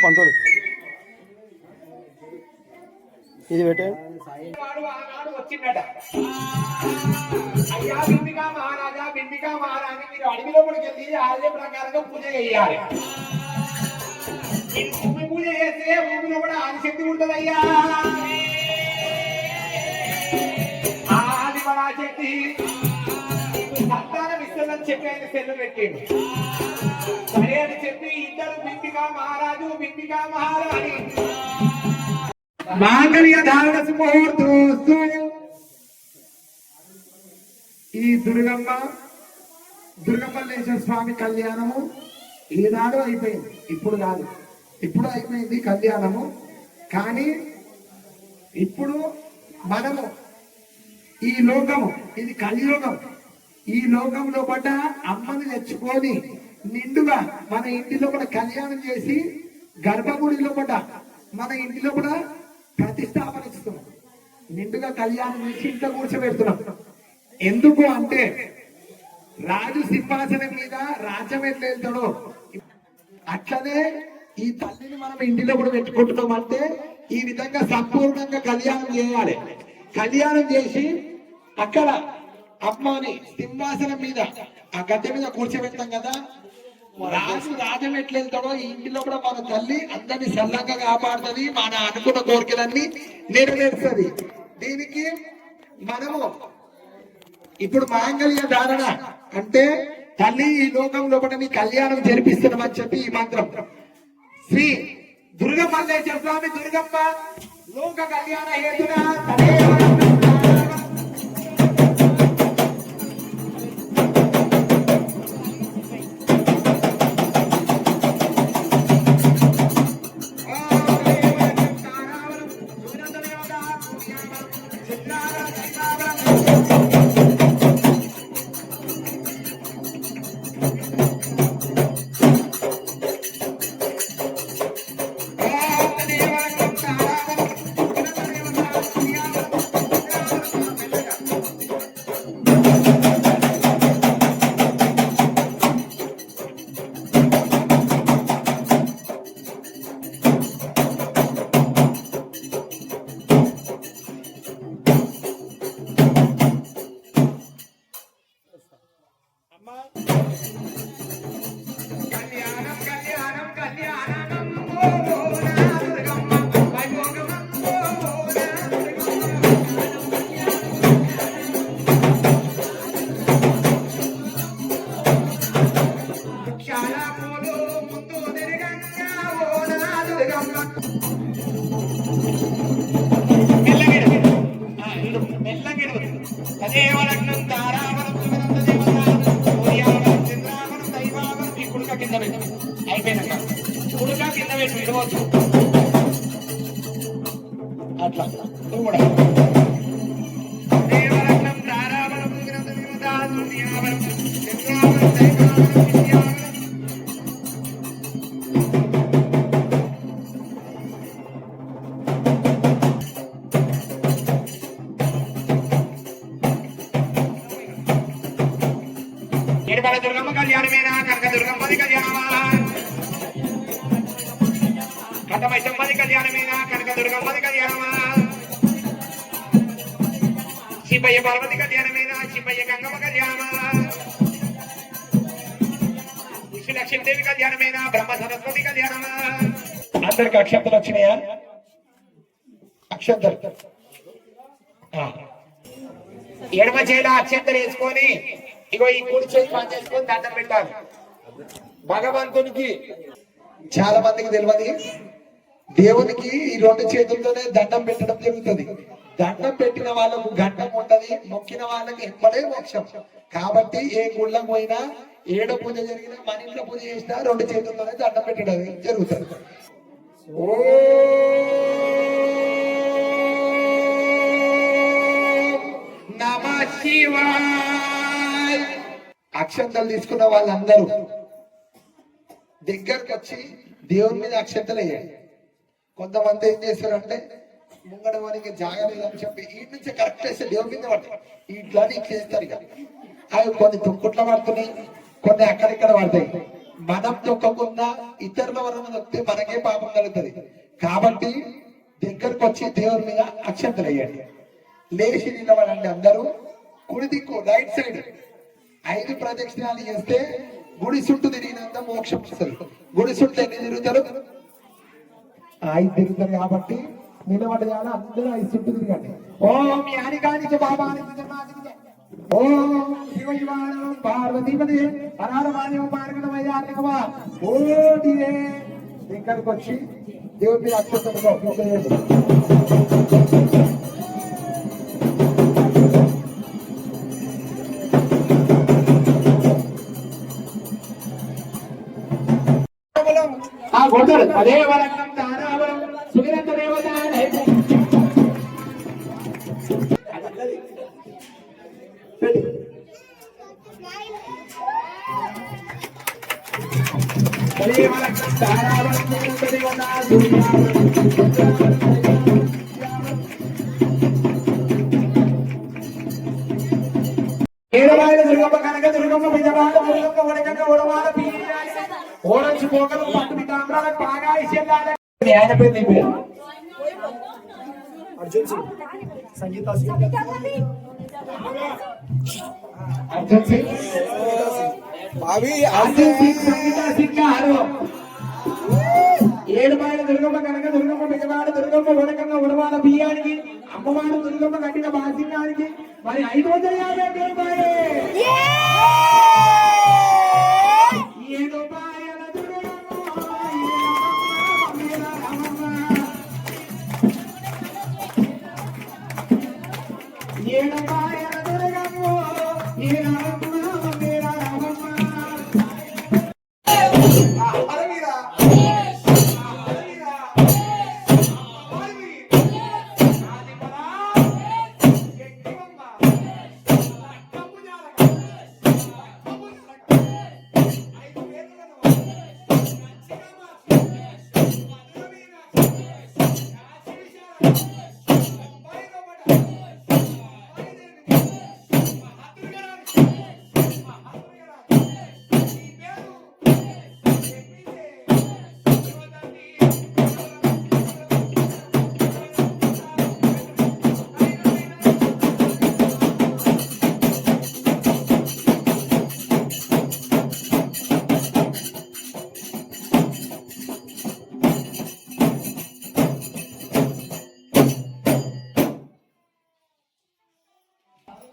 పంతులు ఇది పెట్టే వచ్చిందట. అయ్యా బిందిగా మహారాజా, బిందిగా మహారాణి, మీరు అడవిలోపలికి వెళ్ళి ఆలయ ప్రకారంగా పూజ చేయాలి. భూమి పూజ చేస్తే భూమిలో కూడా ఆదిశక్తి ఉంటుందయ్యా. ఆదిపరాశక్తి సంతానం ఇస్తుందని చెప్పి ఆయన సెల్లు పెట్టిండు. సరే అని చెప్పి ఇద్దరు బిందిగా మహారాజు, బిందిగా మహారాణి మాంగళ్య ధారణ ముహూర్తోస్తు. ఈ దుర్గమల్లేశ్వర స్వామి కళ్యాణము ఈనాడు అయిపోయింది, ఇప్పుడు కాదు, ఇప్పుడు అయిపోయింది కళ్యాణము. కానీ ఇప్పుడు మనము ఈ లోకము, ఇది కలియుగం, ఈ లోకంలో పడ్డ అమ్మని తెచ్చుకొని నిండుగా మన ఇంటిలో కూడా కళ్యాణం చేసి గర్భగుడిలో పడ్డ మన ఇంటిలో కూడా ప్రతిష్టాపన ఇస్తున్నాం. నిండుగా కళ్యాణం చేసి ఇంట్లో కూర్చోబెడుతున్నాం. ఎందుకు అంటే రాజు సింహాసనం మీద రాజ్యం ఎట్లా వెళ్తాడో అట్లనే ఈ తల్లిని మనం ఇంటిలో కూడా పెట్టుకుంటున్నాం. అంటే ఈ విధంగా సంపూర్ణంగా కళ్యాణం చేయాలి. కళ్యాణం చేసి అక్కడ అమ్మని సింహాసనం మీద ఆ గద్దె మీద కూర్చోబెడతాం కదా. రాజు రాజ్యం ఎట్లా వెళ్తాడో ఈ ఇంటిలో కూడా మన తల్లి అందరినీ సల్లంగా కాపాడుతుంది, మన అనుకున్న కోరికలన్నీ నెరవేరుస్తుంది. దీనికి మనము ఇప్పుడు మాంగళ్య ధారణ అంటే తల్లి ఈ లోకంలో కూడా నీ కళ్యాణం జరిపిస్తున్నామని చెప్పి ఈ మంత్రం శ్రీ దుర్గమల్లేశ్వర స్వామి దుర్గమ్మ లోక కళ్యాణ హేతున అయిపోయినాక కుడుక కింద పెట్టి విడవచ్చు. అట్లా కూడా దుర్గమ్మ కళ్యాణమేనా కనక దుర్గమ్మది కళ్యాణమా, కథమైసమ్మది కళ్యాణమేనా కనక దుర్గమ్మది కళ్యాణమా, శివయ్య పార్వతి కళ్యాణమైన శివయ్య గంగమ్మ కళ్యాణ లక్ష్మీదేవి కళ్యాణమైన బ్రహ్మ సరస్వతి కళ్యాణమా. అందరికి అక్షంతలు వచ్చినాయా? అక్షంతలు ఎడమ చేత అక్షంతలు వేసుకొని ఇగో ఈ కుడి చేతి పని చేసుకొని దండం పెట్టాలి భగవంతునికి. చాలా మందికి తెలియదు దేవునికి ఈ రెండు చేతులతోనే దండం పెట్టడం జరుగుతుంది. దండం పెట్టిన వాళ్ళకు గండం ఉంటది, మొక్కిన వాళ్ళకి ఎప్పుడే మోక్షం. కాబట్టి ఏ గుళ్ళకు పోయినా ఏడో పూజ జరిగినా మన ఇంట్లో పూజ చేసినా రెండు చేతుల్లోనే దండం పెట్టడం జరుగుతుంది. ఓ నమః శివాయ. అక్షంతలు తీసుకున్న వాళ్ళందరూ దగ్గరకు వచ్చి దేవుని మీద అక్షంతలు వేయండి. కొంతమంది ఏం చేస్తారంటే ముంగడ వారికి జాగలేదని చెప్పి ఈ నుంచి కరెక్ట్ చేస్తే దేవుని మీద పడతాయి. ఇట్లా చేస్తారు. ఇక అవి కొన్ని తుక్కుట్ల పడుతున్నాయి, కొన్ని అక్కడిక్కడ పడతాయి. మనం తొక్కకుండా ఇతరుల వరం తొక్కితే మనకే పాపం కలుగుతుంది. కాబట్టి దగ్గరకు వచ్చి దేవుని మీద అక్షంతలు వేయండి. లేచి నిలబడండి. అందరూ కుడి దిక్కు రైట్ సైడ్ 5 ప్రదక్షిణాలు చేస్తే గుడి చుట్టూ తిరిగినంత మోక్షం వస్తుంది. గుడి చుట్టూ ఎన్ని తిరుగుతారు? 5 తిరుగుతారు. కాబట్టి నిలబడి అందరూ 5 చుట్టూ తిరగండి. ఓం యానికాని బాబా ఓం శివశివానం పార్వతీపతి అనారమాన్యం మార్గమయ్యానికమా ఓడియే. దగ్గరకు వచ్చి దేవుడి మీద అక్షంతలు ఆ కొడతాడు. అదే వరంగం తారావరం సుగిరంత దేవత అదే వరంగం తారావరం సుగిరంత దేవత ఏడవాళ్ళ దుర్గమ్మ కనక దుర్గమ్మ బిజవాడ దుర్గమ్మ వడకన్న వడవాడ ఓరంచి పోకలు పట్టు తామ్రాలకు బాగా ఇచ్చేయాలి. ఆయన పేరు నీ పేరు అర్జున్ సింగ్. సంగీత సింగ్ అర్జున్ సింగ్ అర్జున్ సింగ్ సంగీత సింగ్ గారు. ఏడుపాయల దుర్గమ్మ కనక దుర్గమ్మ బిజవాడ దుర్గమ్మ వడకన్న వడవాడ బియ్యానికి అమ్మవారు దుర్గమ్మ కట్టిన బాసింగానికి మరి 550 రూపాయలు.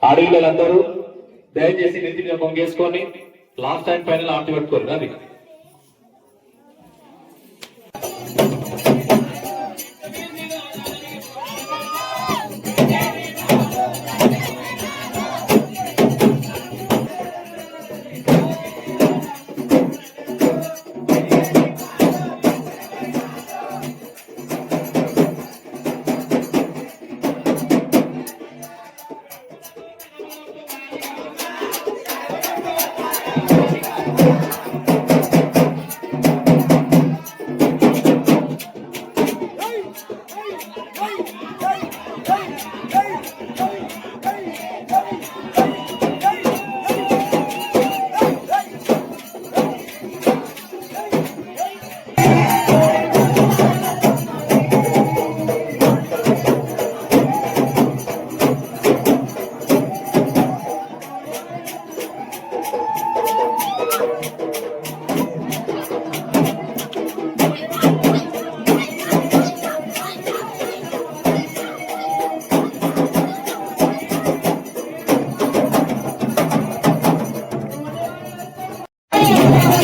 ఆడపిల్లలందరూ దయచేసి నెత్తి మీద పొంగేసుకొని లాస్ట్ టైం పైన ఆర్తి పెట్టుకోరు అది.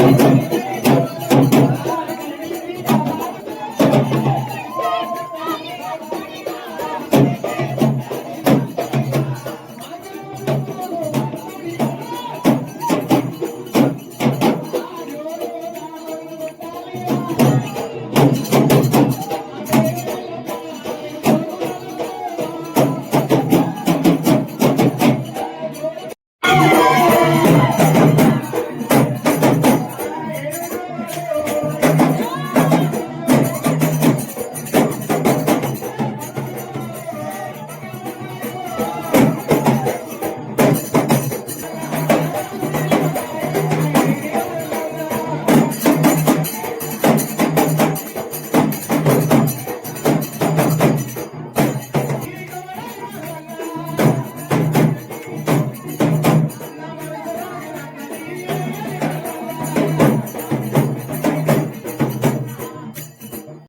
శ్రీ